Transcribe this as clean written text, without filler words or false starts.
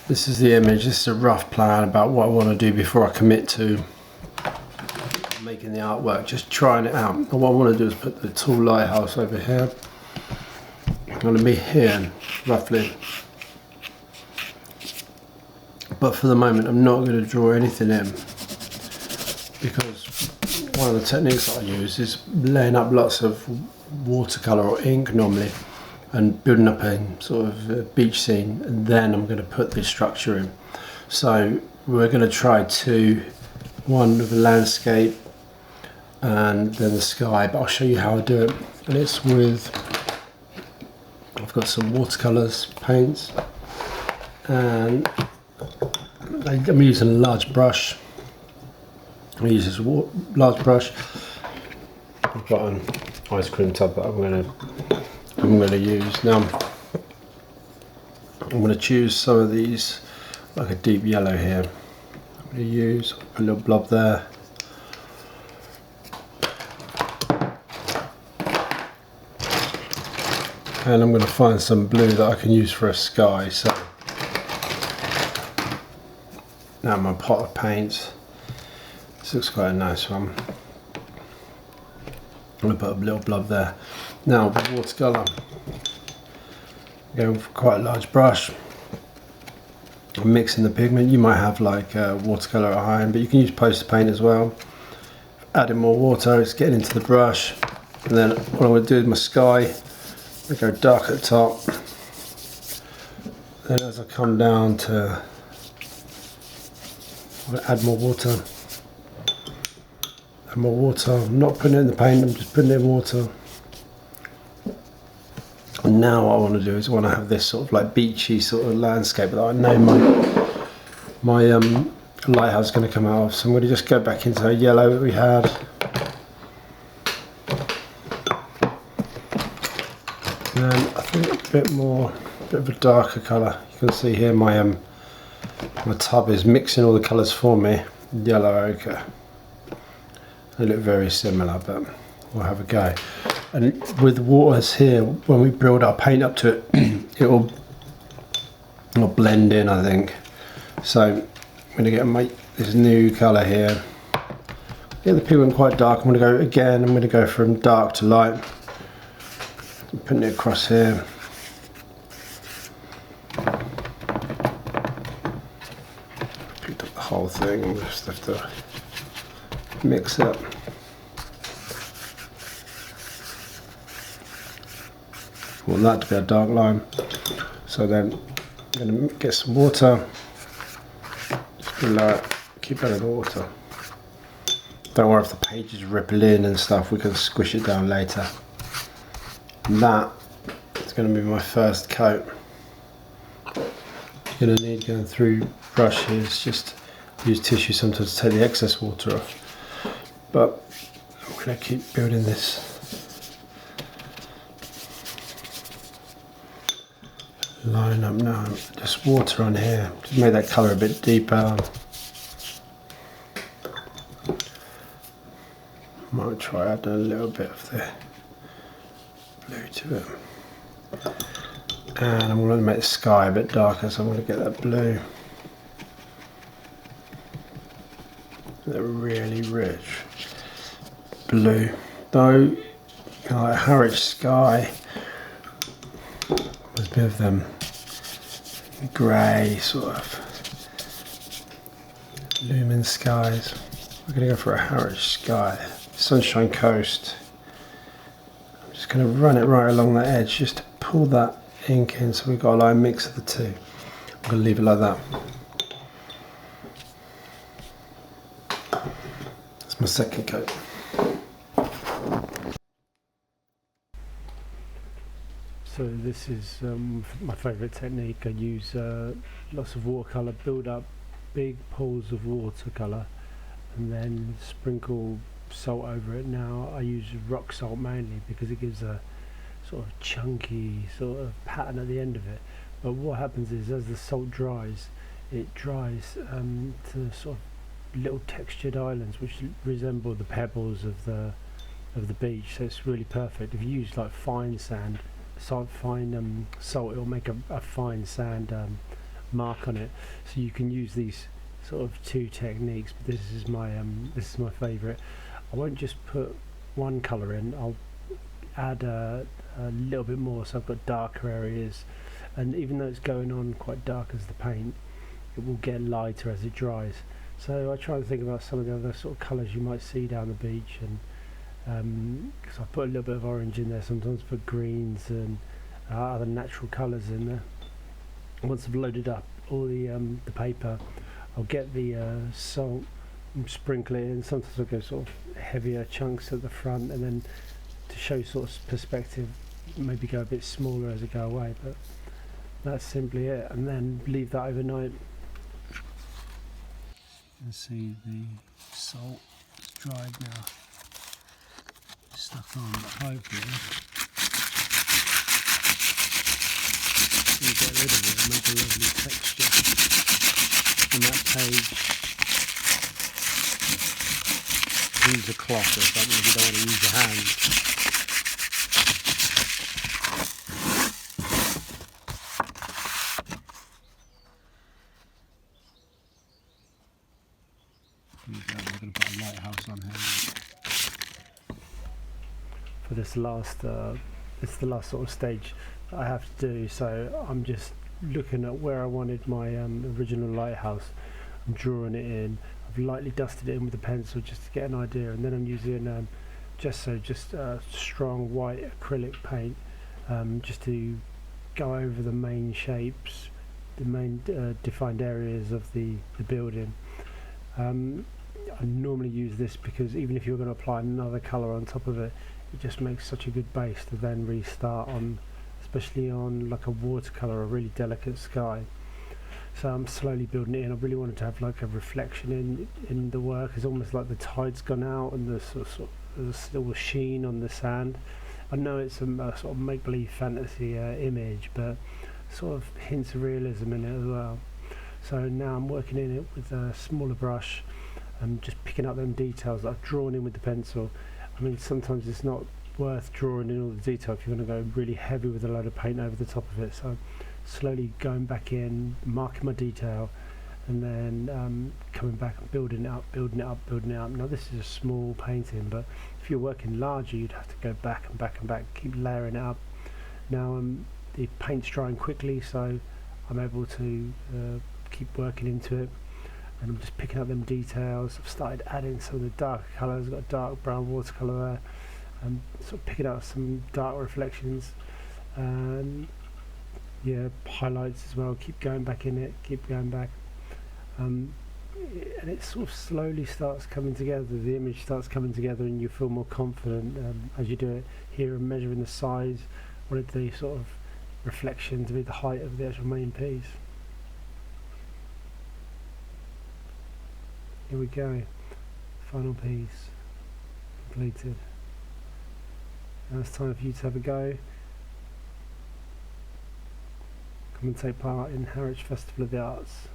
This is the image. This is a rough plan about what I want to do before I commit to making the artwork, just trying it out. And what I want to do is put the tall lighthouse over here. I'm going to be here roughly, but for the moment I'm not going to draw anything in, because one of the techniques that I use is laying up lots of watercolour or ink normally and building up a sort of beach scene, and then I'm going to put this structure in. So we're going to try one with the landscape and then the sky, but I'll show you how I do it. And it's with, I've got some watercolours, paints, and I'm using a large brush. I use this large brush. I've got an ice cream tub that I'm going to use. Now I'm going to choose some of these, like a deep yellow here. I'm going to use a little blob there. And I'm going to find some blue that I can use for a sky. So now my pot of paints. This looks quite a nice one. I'm going to put a little blob there. Now with watercolour, going for quite a large brush. I'm mixing the pigment. You might have like watercolour at home, but you can use poster paint as well. Adding more water, it's getting into the brush. And then what I'm going to do with my sky, I go dark at the top. Then as I come down to, I'm going to add more water. Add more water. I'm not putting it in the paint, I'm just putting it in water. And now what I want to do is I want to have this sort of like beachy sort of landscape that I know my lighthouse is going to come out of. So I'm going to just go back into a yellow that we had. And then I think a bit of a darker colour. You can see here my tub is mixing all the colours for me. Yellow ochre. They look very similar, but we'll have a go. And with the waters here, when we build our paint up to it, it'll blend in, I think. So I'm going to make this new colour here. Get the pigment quite dark. I'm going to go from dark to light. I'm putting it across here. Picked up the whole thing and just have to mix it up. I want that to be a dark line. So then I'm going to get some water. Just below it. Keep out of the water. Don't worry if the pages ripple in and stuff, we can squish it down later. And that is going to be my first coat. You're going to need, going through brushes, just use tissue sometimes to take the excess water off. But I'm going to keep building this line up now. Just water on here, just make that colour a bit deeper. Might try adding a little bit of the blue to it. And I'm going to make the sky a bit darker, so I'm going to get that blue. That really rich blue. Though, like Harwich sky, there's a bit of them grey sort of lumen skies. We're going to go for a Harwich sky. Sunshine Coast. I'm just going to run it right along that edge just to pull that ink in, so we've got a like mix of the two. I'm going to leave it like that. That's my second coat. So this is my favourite technique. I use lots of watercolour, build up big pools of watercolour and then sprinkle salt over it. Now I use rock salt mainly because it gives a sort of chunky sort of pattern at the end of it. But what happens is as the salt dries, it dries to sort of little textured islands which resemble the pebbles of the beach. So it's really perfect. If you use like fine sand, fine salt, it will make a fine sand mark on it. So you can use these sort of two techniques, but this is my favourite. I won't just put one colour in, I'll add a little bit more, so I've got darker areas, and even though it's going on quite dark as the paint, it will get lighter as it dries. So I try to think about some of the other sort of colours you might see down the beach, and because I put a little bit of orange in there, sometimes put greens and other natural colours in there. Once I've loaded up all the paper, I'll get the salt and sprinkle it in. Sometimes I'll go sort of heavier chunks at the front, and then to show sort of perspective, maybe go a bit smaller as I go away, but that's simply it. And then leave that overnight. You can see the salt is dried now, stuck on, but hopefully you get rid of it and make a lovely texture on that page. Use a cloth or something if you don't want to use your hand. We're going to put a lighthouse on here. For this last, it's the last sort of stage that I have to do. So I'm just looking at where I wanted my original lighthouse. I'm drawing it in. I've lightly dusted it in with a pencil just to get an idea, and then I'm using just strong white acrylic paint just to go over the main shapes, the main defined areas of the building. I normally use this because even if you're going to apply another colour on top of it, it just makes such a good base to then restart on, especially on like a watercolour, a really delicate sky. So I'm slowly building it in. I really wanted to have like a reflection in the work. It's almost like the tide's gone out and there's there's still a sheen on the sand. I know it's a sort of make-believe fantasy image, but sort of hints of realism in it as well. So now I'm working in it with a smaller brush and just picking up them details that I've drawn in with the pencil. I mean, sometimes it's not worth drawing in all the detail if you're going to go really heavy with a load of paint over the top of it. So slowly going back in, marking my detail, and then coming back and building it up. Now this is a small painting, but if you're working larger, you'd have to go back and back and back, keep layering it up. Now the paint's drying quickly, so I'm able to keep working into it, and I'm just picking up them details. I've started adding some of the darker colours. I've got a dark brown watercolour there, and sort of picking out some dark reflections, and yeah, highlights as well. Keep going back in it, keep going back, and it sort of slowly starts coming together. The image starts coming together, and you feel more confident as you do it. Here I'm measuring the size, wanted the sort of reflection to be the height of the actual main piece. Here we go, final piece completed. Now it's time for you to have a go. Come and take part in Harwich Festival of the Arts.